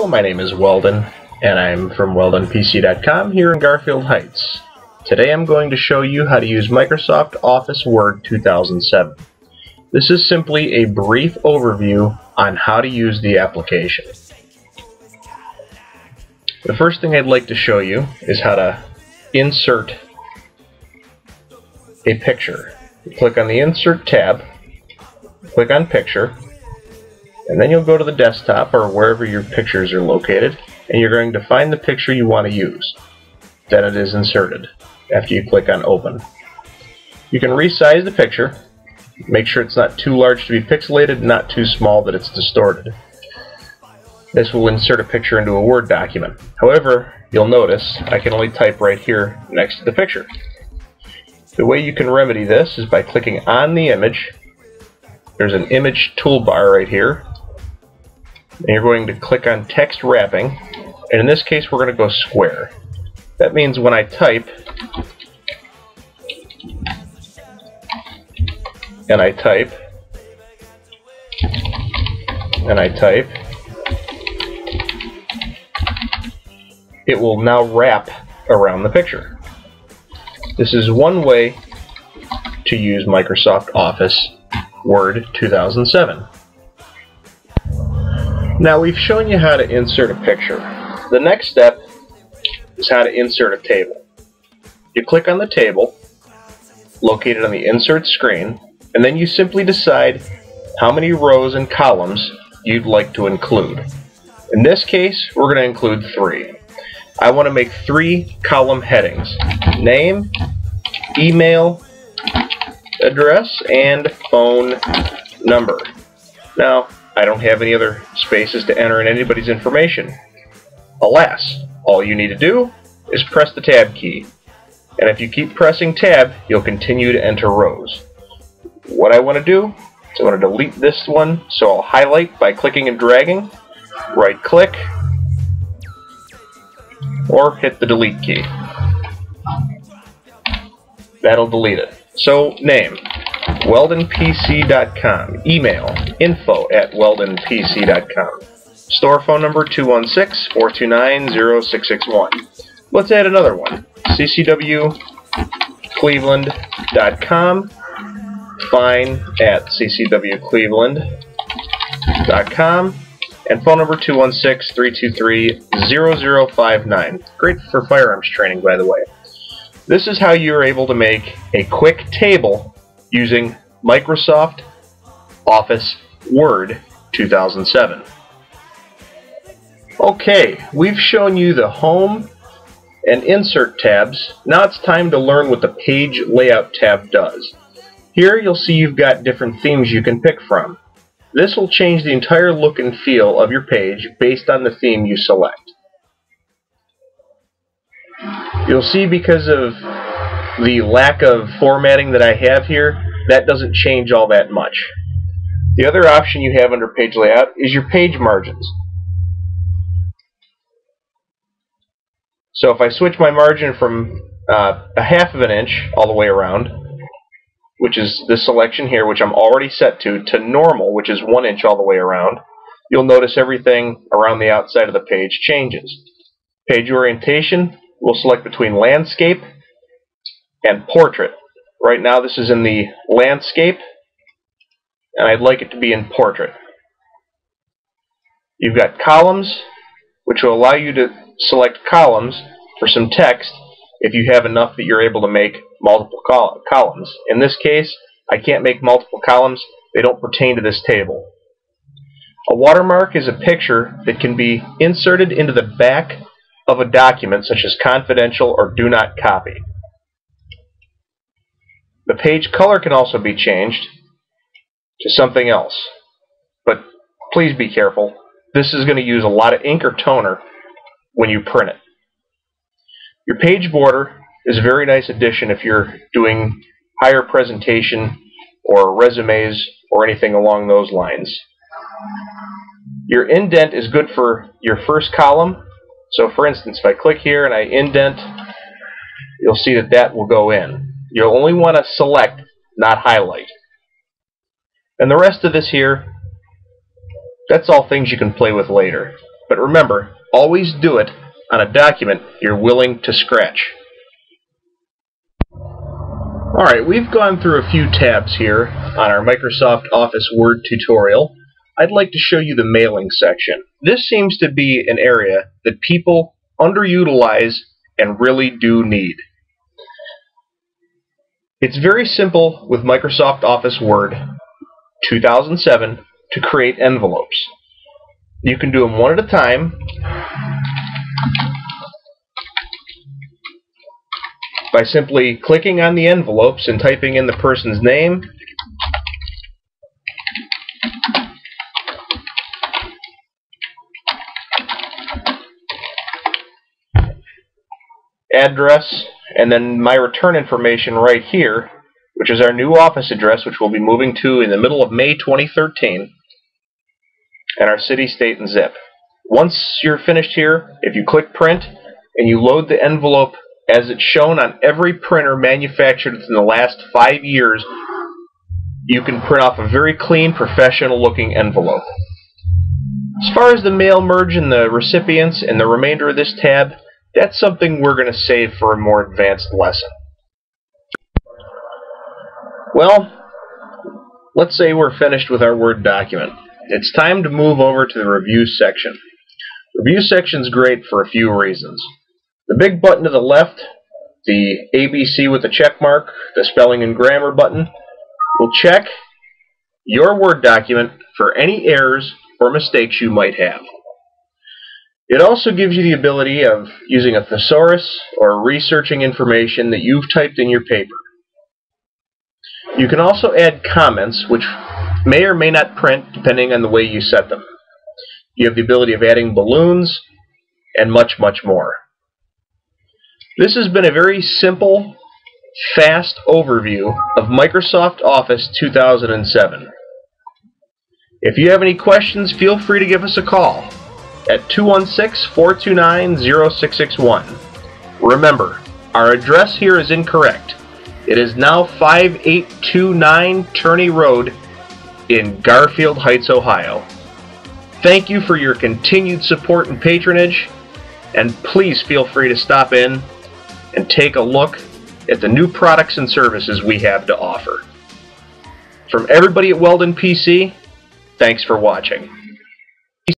Hello, my name is Weldon, and I'm from WeldonPC.com here in Garfield Heights. Today I'm going to show you how to use Microsoft Office Word 2007. This is simply a brief overview on how to use the application. The first thing I'd like to show you is how to insert a picture. You click on the Insert tab, click on Picture, and then you'll go to the desktop or wherever your pictures are located, and you're going to find the picture you want to use. Then it is inserted after you click on Open. You can resize the picture, make sure it's not too large to be pixelated, not too small that it's distorted. This will insert a picture into a Word document. However, you'll notice I can only type right here next to the picture. The way you can remedy this is by clicking on the image. There's an image toolbar right here. And you're going to click on text wrapping, and in this case we're going to go square. That means when I type, and I type, and I type, it will now wrap around the picture. This is one way to use Microsoft Office Word 2007. Now we've shown you how to insert a picture. The next step is how to insert a table. You click on the table located on the insert screen, and then you simply decide how many rows and columns you'd like to include. In this case, we're going to include 3. I want to make 3 column headings: name, email address, and phone number. Now, I don't have any other spaces to enter in anybody's information. Alas, all you need to do is press the Tab key. And if you keep pressing Tab, you'll continue to enter rows. What I want to do is I want to delete this one, so I'll highlight by clicking and dragging, right click, or hit the delete key. That'll delete it. So, name, WeldonPC.com. Email, info@WeldonPC.com. Store phone number 216-429-0661. Let's add another one. ccwcleveland.com. fine@ccwcleveland.com. And phone number 216-323-0059. Great for firearms training, by the way. This is how you're able to make a quick table using Microsoft Office Word 2007. Okay, we've shown you the Home and Insert tabs. Now it's time to learn what the Page Layout tab does. Here you'll see you've got different themes you can pick from. This will change the entire look and feel of your page based on the theme you select. You'll see because of the lack of formatting that I have here, that doesn't change all that much. The other option you have under Page Layout is your page margins. So if I switch my margin from a 1/2 of an inch all the way around, which is this selection here, which I'm already set to normal, which is 1 inch all the way around, you'll notice everything around the outside of the page changes. Page orientation, we'll select between landscape and portrait. Right now this is in the landscape, and I'd like it to be in portrait. You've got columns, which will allow you to select columns for some text if you have enough that you're able to make multiple columns. In this case, I can't make multiple columns. They don't pertain to this table. A watermark is a picture that can be inserted into the back of a document, such as confidential or do not copy. The page color can also be changed to something else, but please be careful. This is going to use a lot of ink or toner when you print it. Your page border is a very nice addition if you're doing higher presentation or resumes or anything along those lines. Your indent is good for your first column. So for instance, if I click here and I indent, you'll see that that will go in. You'll only want to select, not highlight. And the rest of this here, that's all things you can play with later. But remember, always do it on a document you're willing to scratch. Alright, we've gone through a few tabs here on our Microsoft Office Word tutorial. I'd like to show you the mailing section. This seems to be an area that people underutilize and really do need. It's very simple with Microsoft Office Word 2007 to create envelopes. You can do them one at a time by simply clicking on the envelopes and typing in the person's name, address, and then my return information right here, which is our new office address, which we'll be moving to in the middle of May 2013, and our city, state, and zip. Once you're finished here, if you click print and you load the envelope as it's shown on every printer manufactured within the last 5 years, you can print off a very clean, professional looking envelope. As far as the mail merge and the recipients and the remainder of this tab, that's something we're going to save for a more advanced lesson. Well, let's say we're finished with our Word document. It's time to move over to the review section. The review section is great for a few reasons. The big button to the left, the ABC with the check mark, the spelling and grammar button, will check your Word document for any errors or mistakes you might have. It also gives you the ability of using a thesaurus or researching information that you've typed in your paper. You can also add comments, which may or may not print depending on the way you set them. You have the ability of adding balloons and much, much more. This has been a very simple, fast overview of Microsoft Office 2007. If you have any questions, feel free to give us a call at 216-429-0661. Remember, our address here is incorrect. It is now 5829 Turney Road in Garfield Heights, Ohio. Thank you for your continued support and patronage, and please feel free to stop in and take a look at the new products and services we have to offer. From everybody at Weldon PC, thanks for watching.